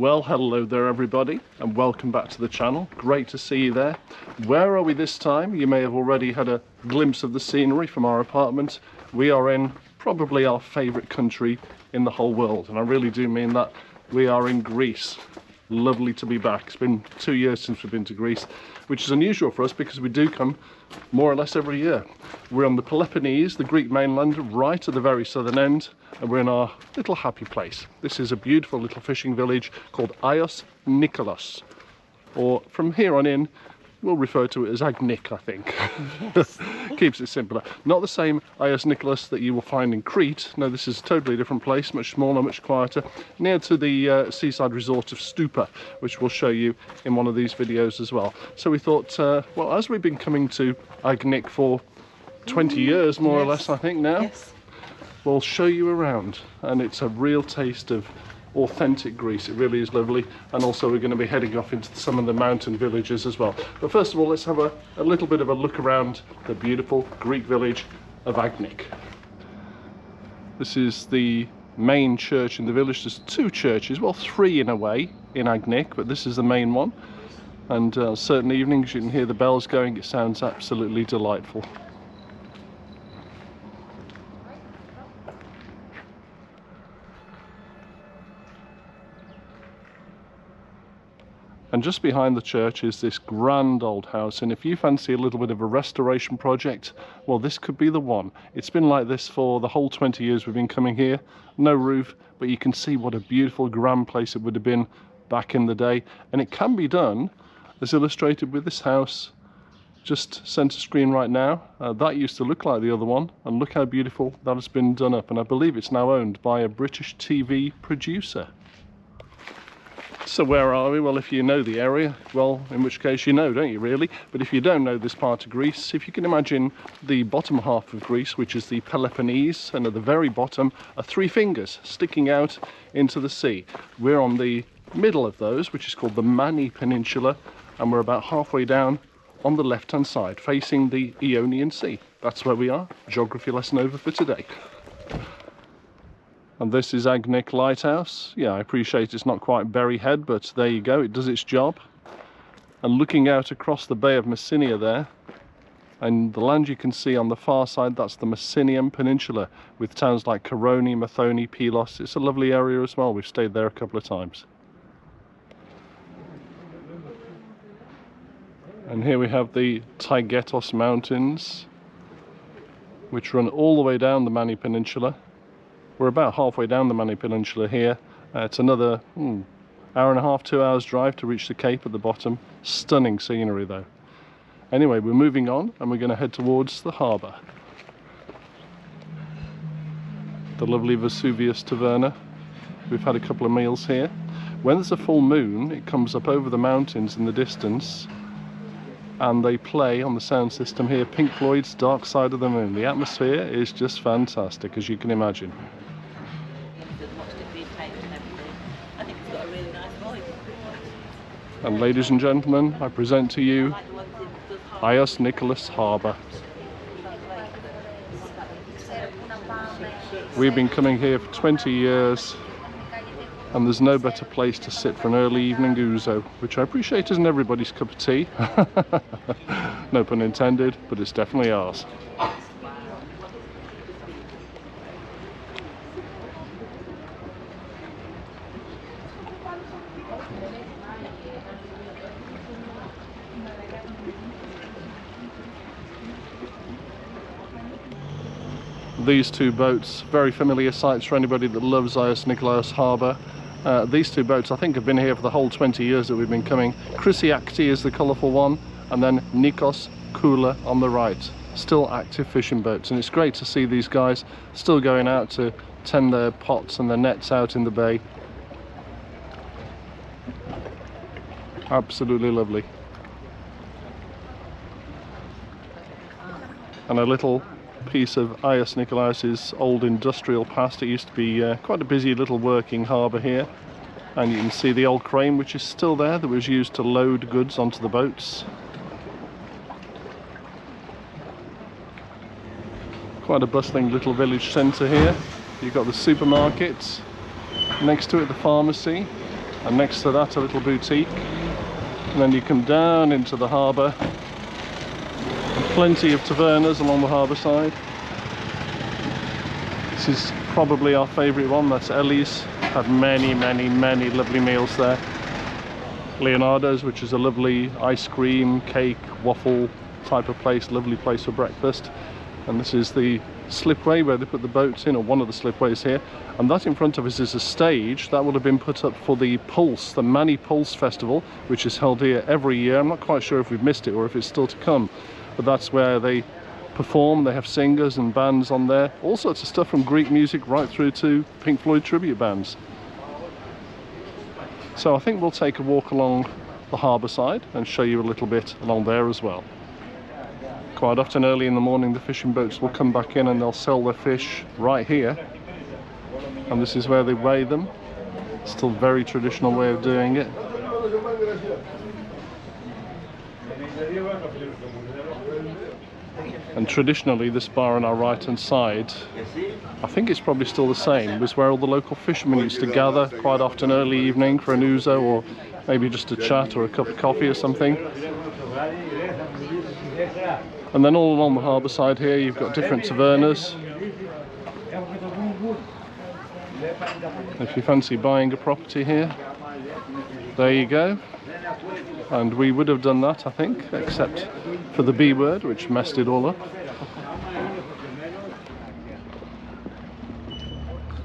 Well, hello there everybody, and welcome back to the channel. Great to see you there. Where are we this time? You may have already had a glimpse of the scenery from our apartment. We are in probably our favourite country in the whole world, and I really do mean that. We are in Greece. Lovely to be back. It's been 2 years since we've been to Greece, which is unusual for us because we do come more or less every year. We're on the Peleponnese, the Greek mainland, right at the very southern end, and we're in our little happy place. This is a beautiful little fishing village called Agios Nikolaos, or from here on in we'll refer to it as Agnik, I think. Yes. Keeps it simpler. Not the same Agios Nikolaos that you will find in Crete. No, this is a totally different place, much smaller, much quieter, near to the seaside resort of Stoupa, which we'll show you in one of these videos as well. So we thought, well, as we've been coming to Agnik for 20 years, more or less, I think now, yes, we'll show you around, and it's a real taste of authentic Greece. It really is lovely, and also we're going to be heading off into some of the mountain villages as well. But first of all, let's have a little bit of a look around the beautiful Greek village of Agnik. This is the main church in the village. There's two churches, well, three in a way in Agnik, but this is the main one, and certain evenings you can hear the bells going. It sounds absolutely delightful. And just behind the church is this grand old house, and if you fancy a little bit of a restoration project, well, this could be the one. It's been like this for the whole 20 years we've been coming here. No roof, but you can see what a beautiful grand place it would have been back in the day, and it can be done as illustrated with this house just centre screen right now. That used to look like the other one, and look how beautiful that has been done up, and I believe it's now owned by a British TV producer. So where are we? Well, if you know the area, well, in which case you know, don't you really? But if you don't know this part of Greece, if you can imagine the bottom half of Greece, which is the Peloponnese, and at the very bottom are three fingers sticking out into the sea. We're on the middle of those, which is called the Mani Peninsula, and we're about halfway down on the left-hand side, facing the Ionian Sea. That's where we are. Geography lesson over for today. And this is Agnik Lighthouse. Yeah, I appreciate it's not quite Berry Head, but there you go, it does its job. And looking out across the Bay of Messinia there, and the land you can see on the far side, that's the Messinian Peninsula, with towns like Koroni, Mathoni, Pylos. It's a lovely area as well. We've stayed there a couple of times. And here we have the Taygetos Mountains, which run all the way down the Mani Peninsula. We're about halfway down the Mani Peninsula here. It's another hour and a half, 2 hours drive to reach the cape at the bottom. Stunning scenery though. Anyway, we're moving on, and we're going to head towards the harbour. The lovely Vesuvius Taverna. We've had a couple of meals here. When there's a full moon, it comes up over the mountains in the distance, and they play on the sound system here Pink Floyd's Dark Side of the Moon. The atmosphere is just fantastic, as you can imagine. And ladies and gentlemen, I present to you Agios Nikolaos Harbour. We've been coming here for 20 years, and there's no better place to sit for an early evening ouzo, which I appreciate isn't everybody's cup of tea. No pun intended, but it's definitely ours. These two boats, very familiar sights for anybody that loves Agios Nikolaos Harbour. These two boats I think have been here for the whole 20 years that we've been coming. Chrysiakti is the colourful one, and then Nikos Kula on the right. Still active fishing boats, and it's great to see these guys still going out to tend their pots and their nets out in the bay. Absolutely lovely. And a little piece of Agios Nikolaos' old industrial past. It used to be quite a busy little working harbour here, and you can see the old crane which is still there that was used to load goods onto the boats. Quite a bustling little village centre here. You've got the supermarket, next to it the pharmacy, and next to that a little boutique, and then you come down into the harbour, and plenty of tavernas along the harbour side. This is probably our favourite one, that's Ellie's. Had many lovely meals there. Leonardo's, which is a lovely ice cream, cake, waffle type of place, lovely place for breakfast. And this is the slipway where they put the boats in, or one of the slipways here. And that in front of us is a stage that would have been put up for the Pulse, the Mani Pulse festival, which is held here every year. I'm not quite sure if we've missed it or if it's still to come, but that's where they perform. They have singers and bands on there, all sorts of stuff from Greek music right through to Pink Floyd tribute bands. So I think we'll take a walk along the harbour side and show you a little bit along there as well. Quite often early in the morning the fishing boats will come back in and they'll sell their fish right here, and this is where they weigh them. Still very traditional way of doing it. And traditionally this bar on our right hand side, I think it's probably still the same, was where all the local fishermen used to gather quite often early evening for an ouzo, or maybe just a chat or a cup of coffee or something. And then all along the harbour side here you've got different tavernas. If you fancy buying a property here, there you go. And we would have done that, I think, except for the B word, which messed it all up.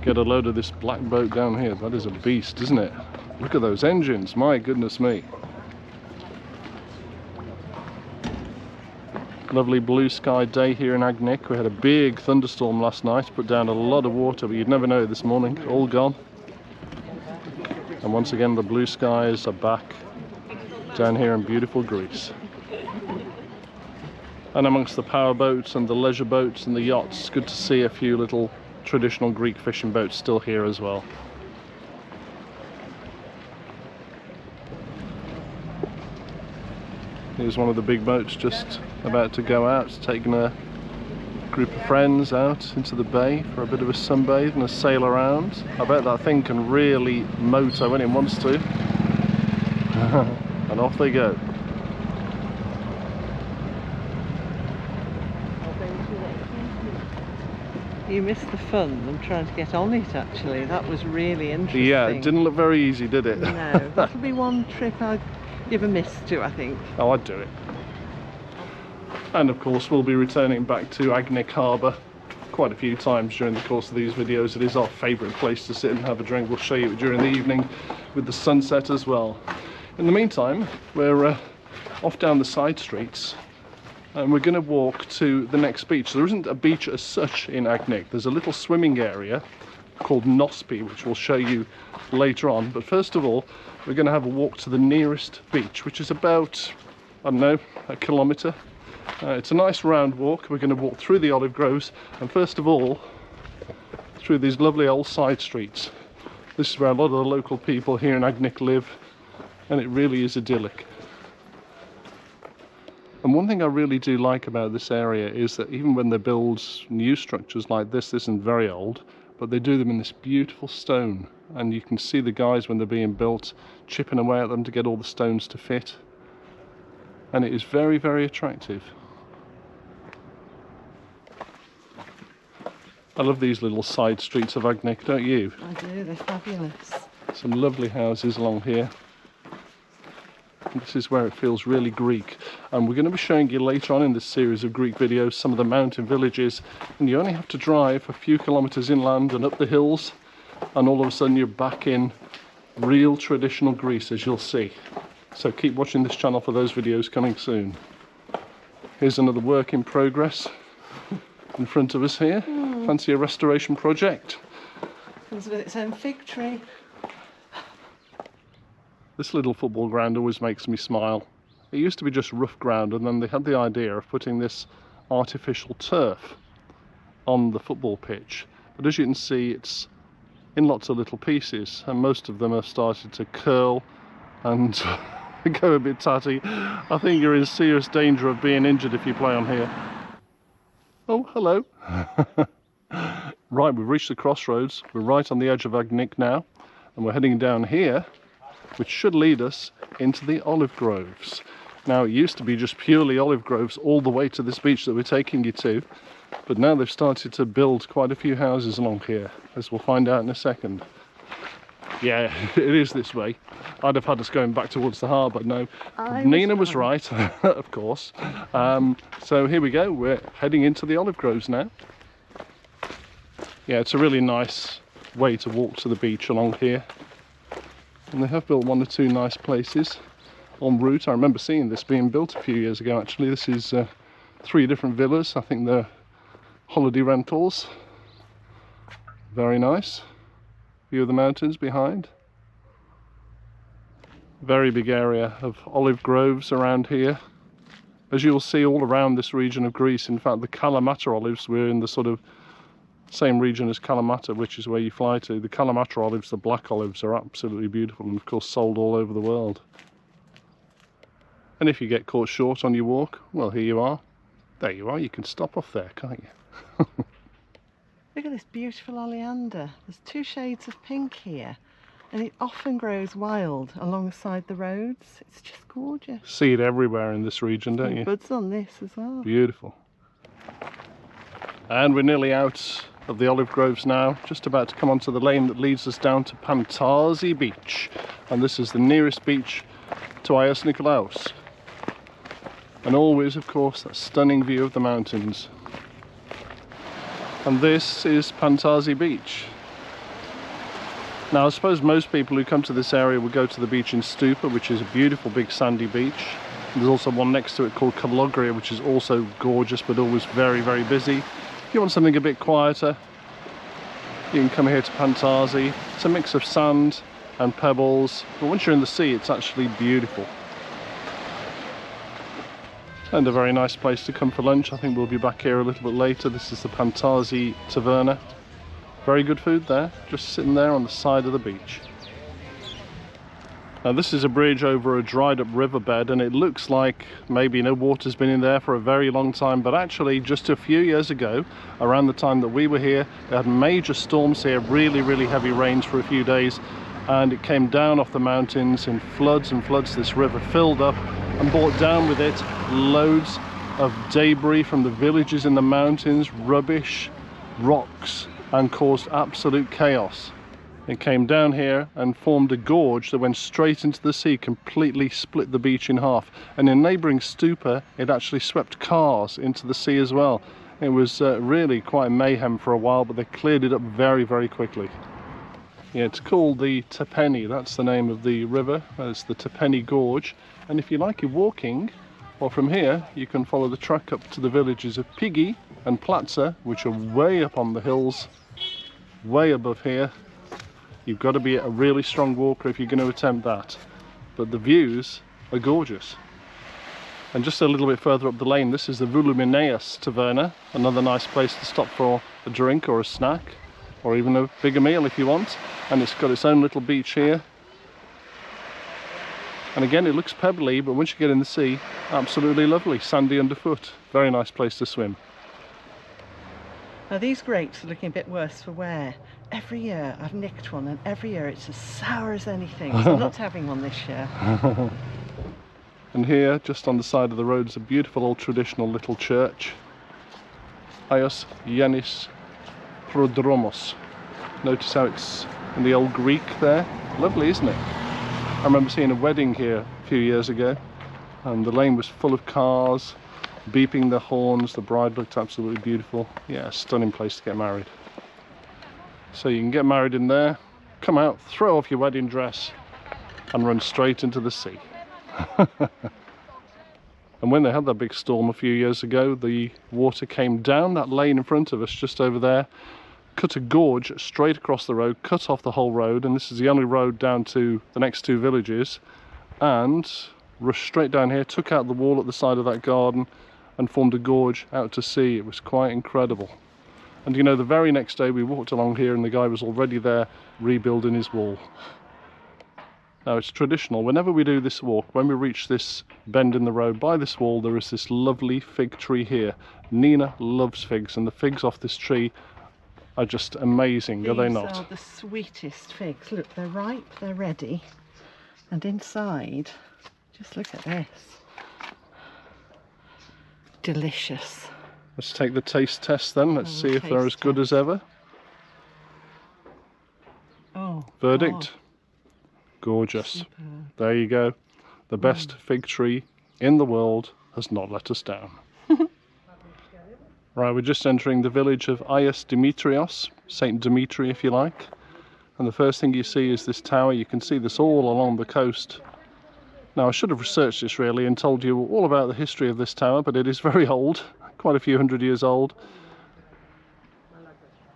Get a load of this black boat down here. That is a beast, isn't it? Look at those engines, my goodness me. Lovely blue sky day here in Agnik. We had a big thunderstorm last night, put down a lot of water, but you'd never know it this morning. All gone. And once again the blue skies are back down here in beautiful Greece. And amongst the power boats and the leisure boats and the yachts, it's good to see a few little traditional Greek fishing boats still here as well. Here's one of the big boats just about to go out. It's taking a group of friends out into the bay for a bit of a sunbathe and a sail around. I bet that thing can really motor when it wants to. And off they go. You missed the fun of trying to get on it, actually. That was really interesting. Yeah, it didn't look very easy, did it? No, that'll be one trip I'd give a miss to, I think. Oh, I'd do it. And of course we'll be returning back to Agnik Harbour quite a few times during the course of these videos. It is our favourite place to sit and have a drink. We'll show you it during the evening with the sunset as well. In the meantime, we're off down the side streets and we're going to walk to the next beach. There isn't a beach as such in Agnik. There's a little swimming area called Nospi, which we'll show you later on. But first of all, we're going to have a walk to the nearest beach, which is about, I don't know, a kilometre. It's a nice round walk. We're going to walk through the olive groves and first of all through these lovely old side streets. This is where a lot of the local people here in Agnik live, and it really is idyllic. And one thing I really do like about this area is that even when they build new structures like this isn't very old, but they do them in this beautiful stone, and you can see the guys when they're being built chipping away at them to get all the stones to fit, and it is very, very attractive. I love these little side streets of Agnik, don't you? I do, they're fabulous. Some lovely houses along here. This is where it feels really Greek, and we're going to be showing you later on in this series of Greek videos some of the mountain villages, and you only have to drive a few kilometres inland and up the hills and all of a sudden you're back in real traditional Greece, as you'll see. So keep watching this channel for those videos coming soon. Here's another work in progress in front of us here. Fancy a restoration project? Comes with its own fig tree. This little football ground always makes me smile. It used to be just rough ground, and then they had the idea of putting this artificial turf on the football pitch. But as you can see, it's in lots of little pieces, and most of them have started to curl and go a bit tatty. I think you're in serious danger of being injured if you play on here. Oh, hello. Right, we've reached the crossroads. We're right on the edge of Agnik now, and we're heading down here which should lead us into the olive groves. Now, it used to be just purely olive groves all the way to this beach that we're taking you to, but now they've started to build quite a few houses along here, as we'll find out in a second. Yeah, it is this way. I'd have had us going back towards the harbour. No, Nina was right, of course. So here we go, we're heading into the olive groves now. Yeah, it's a really nice way to walk to the beach along here. And they have built one or two nice places en route. I remember seeing this being built a few years ago actually. This is 3 different villas. I think they're holiday rentals. Very nice. View of the mountains behind. Very big area of olive groves around here. As you'll see all around this region of Greece, in fact the Kalamata olives, we're in the sort of same region as Kalamata, which is where you fly to. The Kalamata olives, the black olives, are absolutely beautiful and of course sold all over the world. And if you get caught short on your walk, well, here you are. There you are, you can stop off there, can't you? Look at this beautiful oleander. There's 2 shades of pink here, and it often grows wild alongside the roads. It's just gorgeous. See it everywhere in this region, don't you? Buds on this as well. Beautiful. And we're nearly out of the olive groves now, just about to come onto the lane that leads us down to Pantazi Beach. And this is the nearest beach to Agios Nikolaos. And always, of course, that stunning view of the mountains. And this is Pantazi Beach. Now, I suppose most people who come to this area will go to the beach in Stoupa, which is a beautiful big sandy beach. There's also one next to it called Kalogria, which is also gorgeous but always very, very busy. If you want something a bit quieter, you can come here to Pantazi. It's a mix of sand and pebbles, but once you're in the sea, it's actually beautiful. And a very nice place to come for lunch. I think we'll be back here a little bit later. This is the Pantazi Taverna. Very good food there, just sitting there on the side of the beach. Now this is a bridge over a dried up riverbed, and it looks like maybe no water's been in there for a very long time, but actually just a few years ago, around the time that we were here, they had major storms here, really, really heavy rains for a few days, and it came down off the mountains in floods and floods. This river filled up and brought down with it loads of debris from the villages in the mountains, rubbish, rocks, and caused absolute chaos. It came down here and formed a gorge that went straight into the sea, completely split the beach in half. And in neighbouring Stoupa, it actually swept cars into the sea as well. It was really quite mayhem for a while, but they cleared it up very, very quickly. Yeah, it's called the Tepeni, that's the name of the river. It's the Tepeni Gorge. And if you like your walking, well, from here you can follow the track up to the villages of Pigi and Platza, which are way up on the hills, way above here. You've got to be a really strong walker if you're going to attempt that. But the views are gorgeous. And just a little bit further up the lane, this is the Volumineus Taverna, another nice place to stop for a drink or a snack, or even a bigger meal if you want. And it's got its own little beach here. And again, it looks pebbly, but once you get in the sea, absolutely lovely, sandy underfoot. Very nice place to swim. Now these grapes are looking a bit worse for wear. Every year I've nicked one, and every year it's as sour as anything, so I'm not having one this year. And here, just on the side of the road, is a beautiful old traditional little church. Agios Yanis Prodromos. Notice how it's in the old Greek there. Lovely, isn't it? I remember seeing a wedding here a few years ago, and the lane was full of cars, beeping their horns. The bride looked absolutely beautiful. Yeah, a stunning place to get married. So you can get married in there, come out, throw off your wedding dress, and run straight into the sea. And when they had that big storm a few years ago, the water came down that lane in front of us, just over there, cut a gorge straight across the road, cut off the whole road, and this is the only road down to the next 2 villages, and rushed straight down here, took out the wall at the side of that garden, and formed a gorge out to sea. It was quite incredible. And you know, the very next day we walked along here and the guy was already there rebuilding his wall. Now it's traditional, whenever we do this walk, when we reach this bend in the road by this wall, there is this lovely fig tree here. Nina loves figs, and the figs off this tree are just amazing, are they not? These are the sweetest figs. Look, they're ripe, they're ready. And inside, just look at this. Delicious. Let's take the taste test then. Let's see if they're as good as ever. Oh. Verdict. Gorgeous. Superb. There you go. The best fig tree in the world has not let us down. Right, we're just entering the village of Agios Dimitrios, Saint Dimitri if you like. And the first thing you see is this tower. You can see this all along the coast. Now I should have researched this really and told you all about the history of this tower, but it is very old, quite a few hundred years old.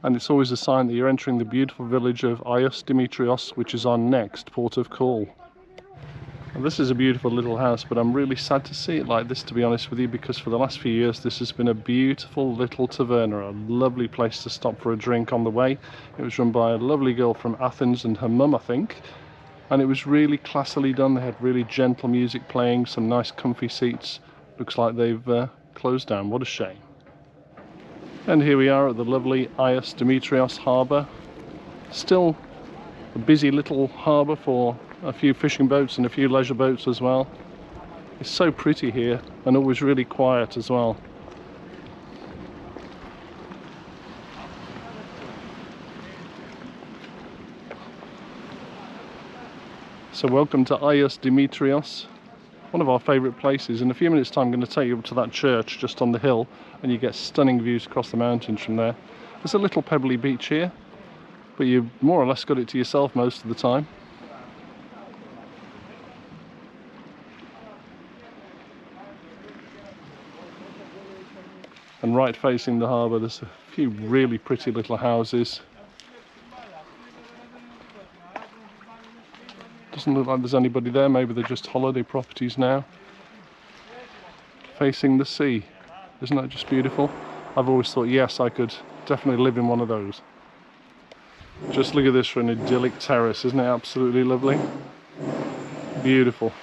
And it's always a sign that you're entering the beautiful village of Agios Dimitrios, which is our next port of call. And this is a beautiful little house, but I'm really sad to see it like this, to be honest with you, because for the last few years this has been a beautiful little taverna, a lovely place to stop for a drink on the way. It was run by a lovely girl from Athens and her mum, I think, and it was really classily done. They had really gentle music playing, some nice comfy seats. Looks like they've closed down. What a shame. And here we are at the lovely Agios Dimitrios harbour. Still a busy little harbour for a few fishing boats and a few leisure boats as well. It's so pretty here and always really quiet as well. So welcome to Agios Dimitrios, one of our favourite places. In a few minutes time I'm going to take you up to that church just on the hill and you get stunning views across the mountains from there. There's a little pebbly beach here, but you more or less got it to yourself most of the time. And right facing the harbour there's a few really pretty little houses. Doesn't look like there's anybody there, maybe they're just holiday properties now. Facing the sea, isn't that just beautiful? I've always thought, yes, I could definitely live in one of those. Just look at this for an idyllic terrace, isn't it absolutely lovely? Beautiful.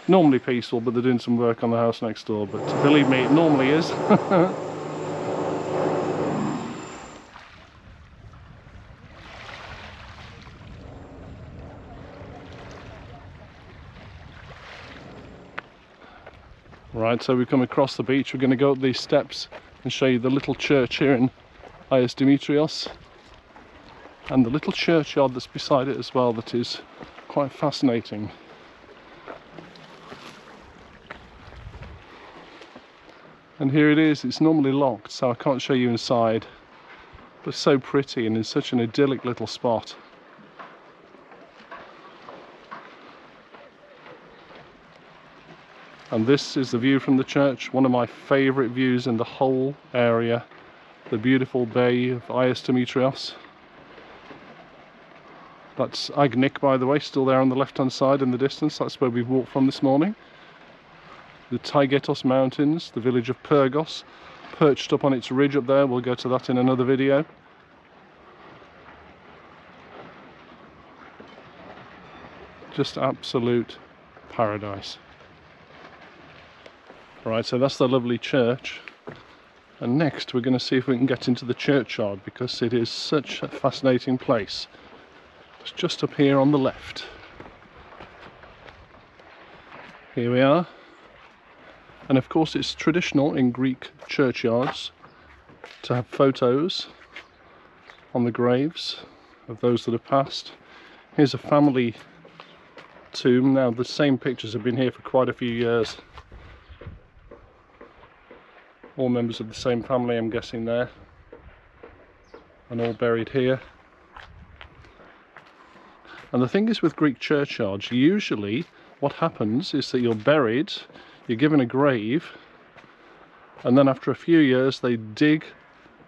Normally peaceful, but they're doing some work on the house next door, but believe me, it normally is. Right, so we've come across the beach. We're going to go up these steps and show you the little church here in Agios Dimitrios, and the little churchyard that's beside it as well, that is quite fascinating. And here it is. It's normally locked, so I can't show you inside, but it's so pretty and in such an idyllic little spot. And this is the view from the church, one of my favourite views in the whole area. The beautiful bay of Agios Dimitrios. That's Agnik, by the way, still there on the left hand side in the distance. That's where we've walked from this morning. The Taygetos mountains, the village of Pergos, perched up on its ridge up there. We'll go to that in another video. Just absolute paradise. Right, so that's the lovely church, and next we're going to see if we can get into the churchyard, because it is such a fascinating place. It's just up here on the left. Here we are, and of course it's traditional in Greek churchyards to have photos on the graves of those that have passed. Here's a family tomb. Now the same pictures have been here for quite a few years. All members of the same family, I'm guessing there, and all buried here. And the thing is with Greek churchyards, usually what happens is that you're buried, you're given a grave, and then after a few years they dig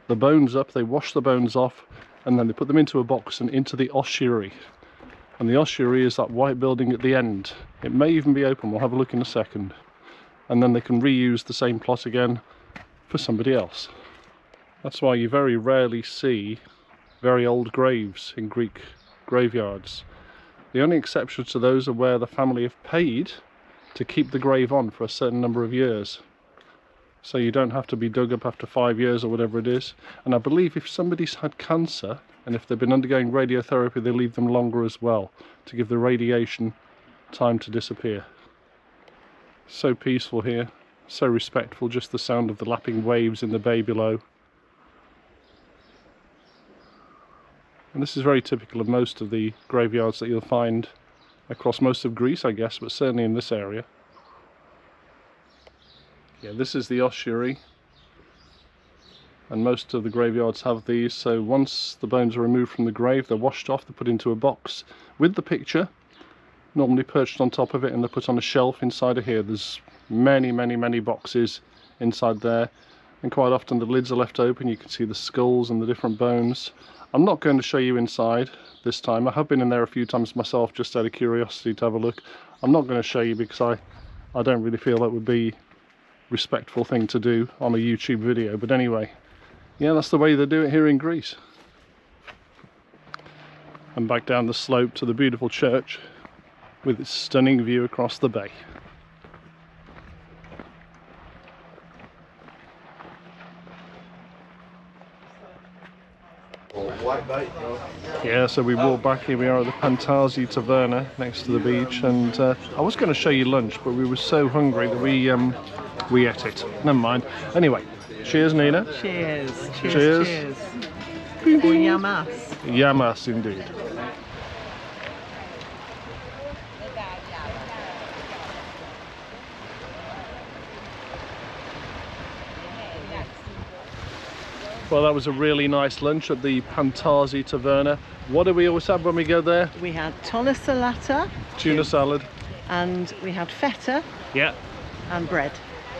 the bones up, they wash the bones off, and then they put them into a box and into the ossuary. And the ossuary is that white building at the end. It may even be open, we'll have a look in a second. And then they can reuse the same plot again for somebody else. That's why you very rarely see very old graves in Greek graveyards. The only exceptions to those are where the family have paid to keep the grave on for a certain number of years. So you don't have to be dug up after 5 years or whatever it is. And I believe if somebody's had cancer and if they've been undergoing radiotherapy, they leave them longer as well to give the radiation time to disappear. So peaceful here, so respectful, just the sound of the lapping waves in the bay below. And this is very typical of most of the graveyards that you'll find across most of Greece, I guess, but certainly in this area. Yeah, this is the ossuary, and most of the graveyards have these. So once the bones are removed from the grave, they're washed off, they're put into a box with the picture, normally perched on top of it, and they're put on a shelf inside of here. There's many boxes inside there, and quite often the lids are left open. You can see the skulls and the different bones. I'm not going to show you inside this time. I have been in there a few times myself, just out of curiosity to have a look. I'm not going to show you because I don't really feel that would be respectful thing to do on a YouTube video. But anyway, yeah, that's the way they do it here in Greece. And back down the slope to the beautiful church with its stunning view across the bay. Yeah, so we walk back. Here we are at the Pantazi Taverna next to the beach, and I was going to show you lunch, but we were so hungry that we ate it. Never mind. Anyway, cheers, Nina. Cheers. Cheers. Cheers. Cheers. Or yamas. Yamas, indeed. Well, that was a really nice lunch at the Pantazi Taverna. What do we always have when we go there? We had tuna salata. Tuna salad. And we had feta. Yeah. And bread.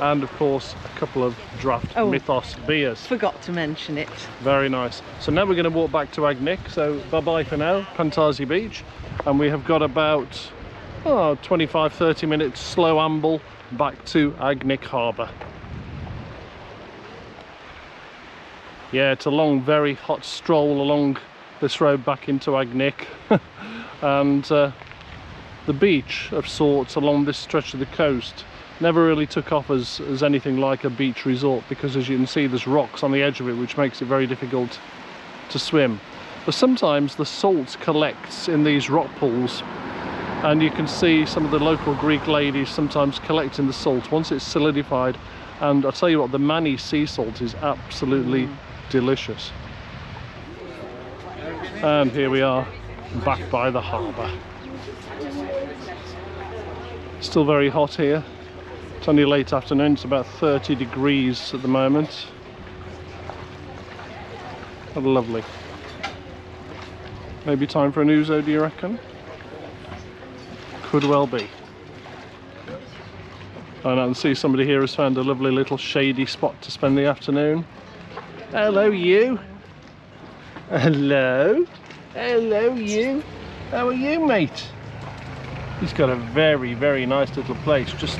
And of course a couple of draft Mythos beers. Forgot to mention it. Very nice. So now we're going to walk back to Agnik. So bye bye for now, Pantazi Beach. And we have got about 25-30 minutes slow amble back to Agnik harbour. Yeah, it's a long, very hot stroll along this road back into Agnik. And the beach of sorts along this stretch of the coast never really took off as anything like a beach resort, because as you can see there's rocks on the edge of it, which makes it very difficult to swim. But sometimes the salt collects in these rock pools, and you can see some of the local Greek ladies sometimes collecting the salt once it's solidified. And I'll tell you what, the Mani sea salt is absolutely delicious. And here we are back by the harbour. Still very hot here. It's only late afternoon, it's about 30 degrees at the moment. How lovely. Maybe time for an ouzo, do you reckon? Could well be. And I can see somebody here has found a lovely little shady spot to spend the afternoon. Hello, you. Hello. Hello, you. How are you, mate? He's got a very, very nice little place. Just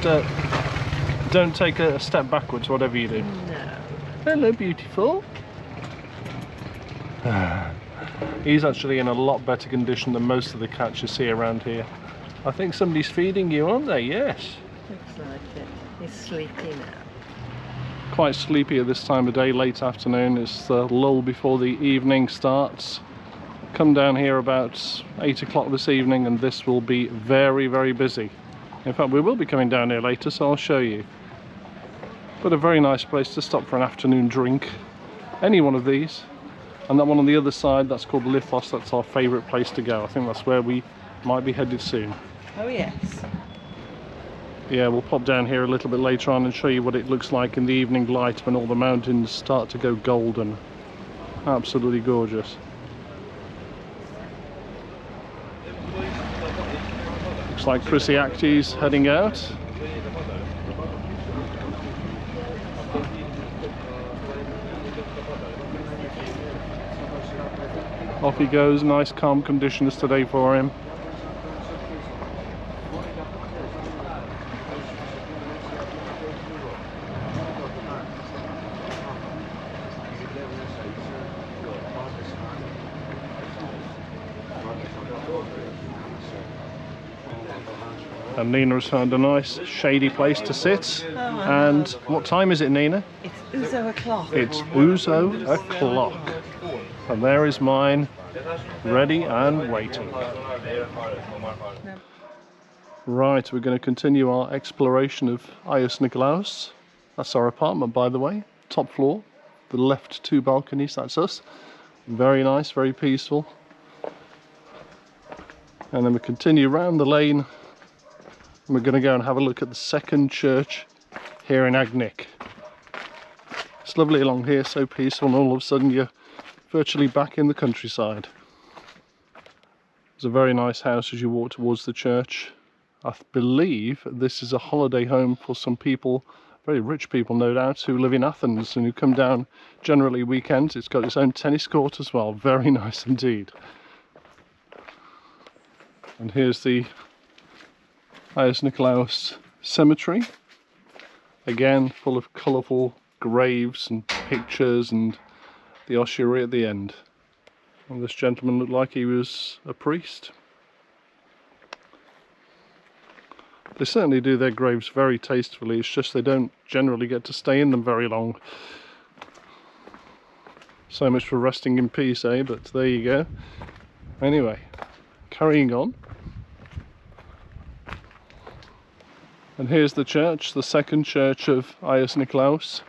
don't take a step backwards, whatever you do. No. Hello, beautiful. He's actually in a lot better condition than most of the cats you see around here. I think somebody's feeding you, aren't they? Yes. Looks like it. He's sleepy now. Quite sleepy at this time of day, late afternoon. It's the lull before the evening starts. Come down here about 8 o'clock this evening and this will be very, very busy. In fact, we will be coming down here later, so I'll show you. But a very nice place to stop for an afternoon drink. Any one of these. And that one on the other side, that's called Lithos. That's our favourite place to go. I think that's where we might be headed soon. Oh yes. Yeah, we'll pop down here a little bit later on and show you what it looks like in the evening light when all the mountains start to go golden. Absolutely gorgeous. Looks like Chrissy Acti's heading out. Off he goes, nice calm conditions today for him. And Nina has found a nice shady place to sit. And what time is it, Nina? It's ouzo o'clock. It's ouzo o'clock. And there is mine, ready and waiting. Right, we're going to continue our exploration of Agios Nikolaos. That's our apartment, by the way. Top floor. The left 2 balconies, that's us. Very nice, very peaceful. And then we continue round the lane. And we're going to go and have a look at the second church here in Agnik. It's lovely along here, so peaceful, and all of a sudden you're virtually back in the countryside. There's a very nice house as you walk towards the church. I believe this is a holiday home for some people, very rich people no doubt, who live in Athens and who come down generally weekends. It's got its own tennis court as well, very nice indeed. And here's the Agios Nikolaos cemetery, again full of colourful graves and pictures and the ossuary at the end. And this gentleman looked like he was a priest. They certainly do their graves very tastefully, it's just they don't generally get to stay in them very long. So much for resting in peace, eh? But there you go. Anyway, carrying on. And here's the church, the second church of Agios Nikolaos.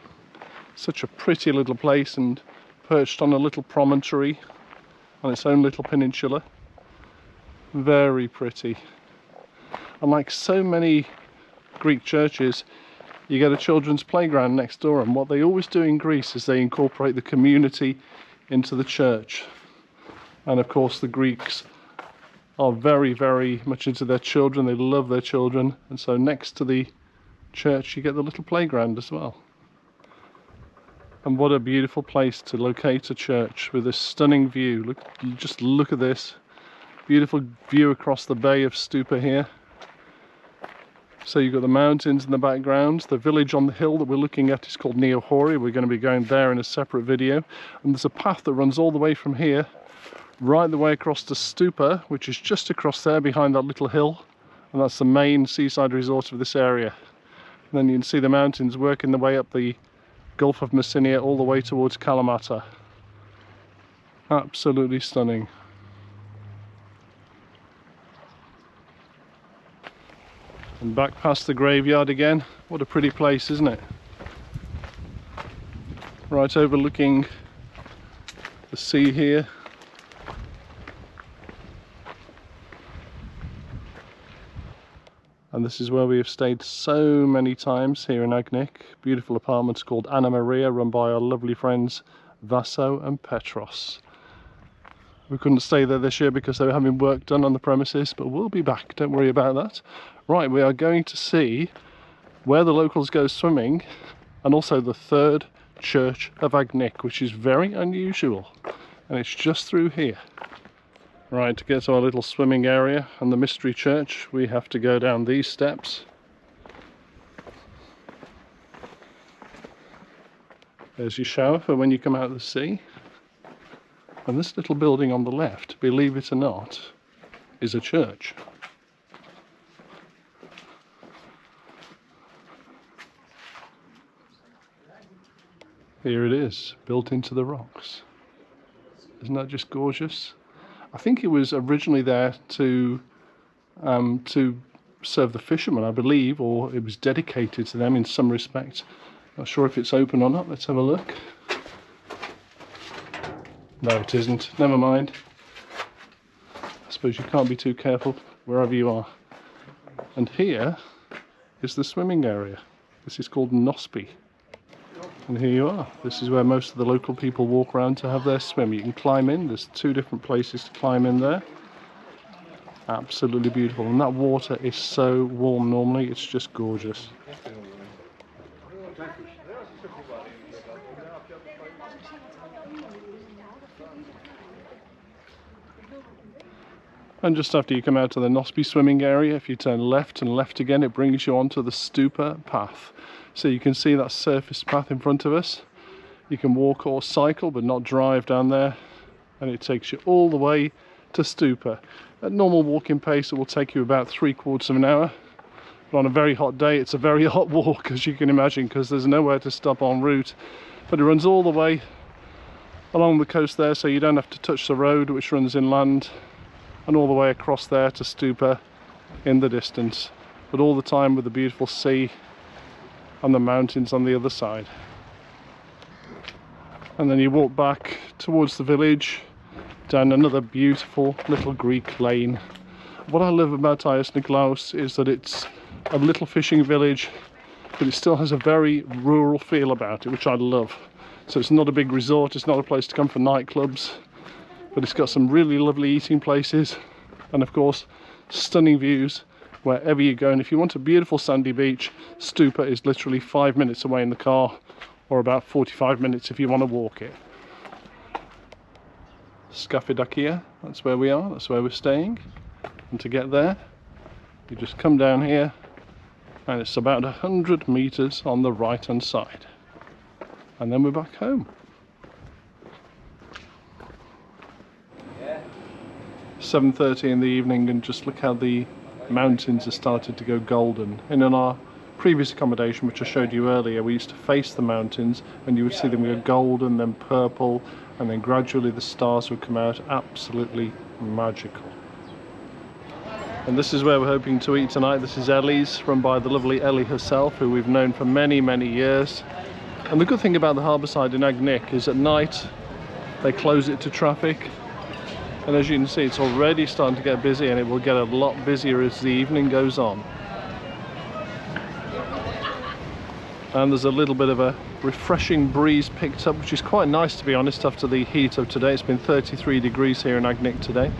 Such a pretty little place and perched on a little promontory on its own little peninsula. Very pretty. And like so many Greek churches, you get a children's playground next door, and what they always do in Greece is they incorporate the community into the church. And of course the Greeks are very, very much into their children, they love their children, and so next to the church you get the little playground as well. And what a beautiful place to locate a church with this stunning view. Look, you just look at this beautiful view across the bay of Stoupa here. So you've got the mountains in the background. The village on the hill that we're looking at is called Neohori. We're going to be going there in a separate video. And there's a path that runs all the way from here right the way across to Stoupa, which is just across there behind that little hill, and that's the main seaside resort of this area. And then you can see the mountains working their way up the Gulf of Messinia all the way towards Kalamata. Absolutely stunning. And back past the graveyard again. What a pretty place, isn't it? Right overlooking the sea here. And this is where we have stayed so many times here in Agnik. Beautiful apartments called Anna Maria, run by our lovely friends Vaso and Petros. We couldn't stay there this year because they were having work done on the premises, but we'll be back, don't worry about that. Right, we are going to see where the locals go swimming, and also the third church of Agnik, which is very unusual, and it's just through here. Right, to get to our little swimming area and the mystery church, we have to go down these steps. There's your shower for when you come out of the sea. And this little building on the left, believe it or not, is a church. Here it is, built into the rocks. Isn't that just gorgeous? I think it was originally there to serve the fishermen, I believe, or it was dedicated to them in some respect. Not sure if it's open or not. Let's have a look. No, it isn't. Never mind. I suppose you can't be too careful wherever you are. And here is the swimming area. This is called Nospi. And here you are. This is where most of the local people walk around to have their swim. You can climb in. There's 2 different places to climb in there. Absolutely beautiful. And that water is so warm normally. It's just gorgeous. And just after you come out to the Nospi swimming area, if you turn left and left again, it brings you onto the Stoupa path. So you can see that surface path in front of us. You can walk or cycle, but not drive down there. And it takes you all the way to Stoupa. At normal walking pace, it will take you about 3/4 of an hour. But on a very hot day, it's a very hot walk, as you can imagine, because there's nowhere to stop en route. But it runs all the way along the coast there, so you don't have to touch the road, which runs inland, and all the way across there to Stoupa. in the distance, but all the time with the beautiful sea and the mountains on the other side. And then you walk back towards the village, down another beautiful little Greek lane. What I love about Agios Nikolaos is that it's a little fishing village, but it still has a very rural feel about it, which I love. So it's not a big resort, it's not a place to come for nightclubs, but it's got some really lovely eating places, and of course stunning views wherever you go. And if you want a beautiful sandy beach, Stoupa is literally 5 minutes away in the car, or about 45 minutes if you want to walk it. Skafidakia, that's where we are, that's where we're staying. And to get there, you just come down here, and it's about 100 meters on the right hand side. And then we're back home. 7:30 in the evening, and just look how the mountains have started to go golden. And in our previous accommodation, which I showed you earlier, we used to face the mountains and you would see them go golden, then purple, and then gradually the stars would come out. Absolutely magical. And this is where we're hoping to eat tonight. This is Ellie's, run by the lovely Ellie herself, who we've known for many, many years. And the good thing about the harbour side in Agnik is at night they close it to traffic. And as you can see, it's already starting to get busy, and it will get a lot busier as the evening goes on. And there's a little bit of a refreshing breeze picked up, which is quite nice, to be honest, after the heat of today. It's been 33 degrees here in Agnik today.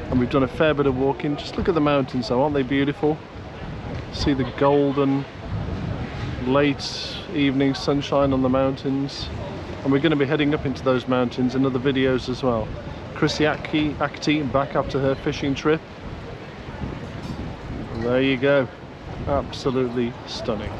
And we've done a fair bit of walking. Just look at the mountains though, aren't they beautiful? See the golden late evening sunshine on the mountains. And we're going to be heading up into those mountains in other videos as well. Chrissy Akti back after her fishing trip. And there you go, absolutely stunning.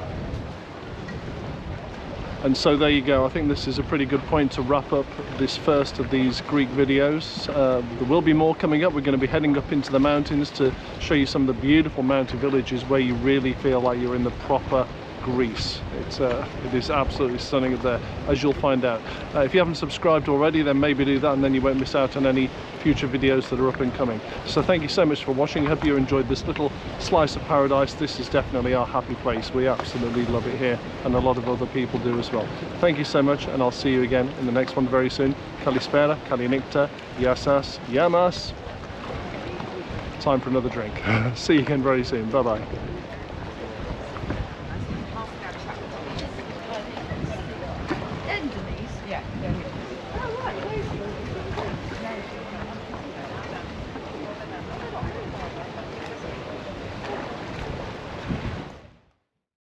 And so there you go. I think this is a pretty good point to wrap up this first of these Greek videos. There will be more coming up. We're going to be heading up into the mountains to show you some of the beautiful mountain villages where you really feel like you're in the proper Greece. It is absolutely stunning up there, as you'll find out. If you haven't subscribed already, then maybe do that, and then you won't miss out on any future videos that are up and coming. So thank you so much for watching. I hope you enjoyed this little slice of paradise. This is definitely our happy place. We absolutely love it here, and a lot of other people do as well. Thank you so much, and I'll see you again in the next one very soon. Kalispera, Kalinikta, Yasas, Yamas. Time for another drink. See you again very soon. Bye bye.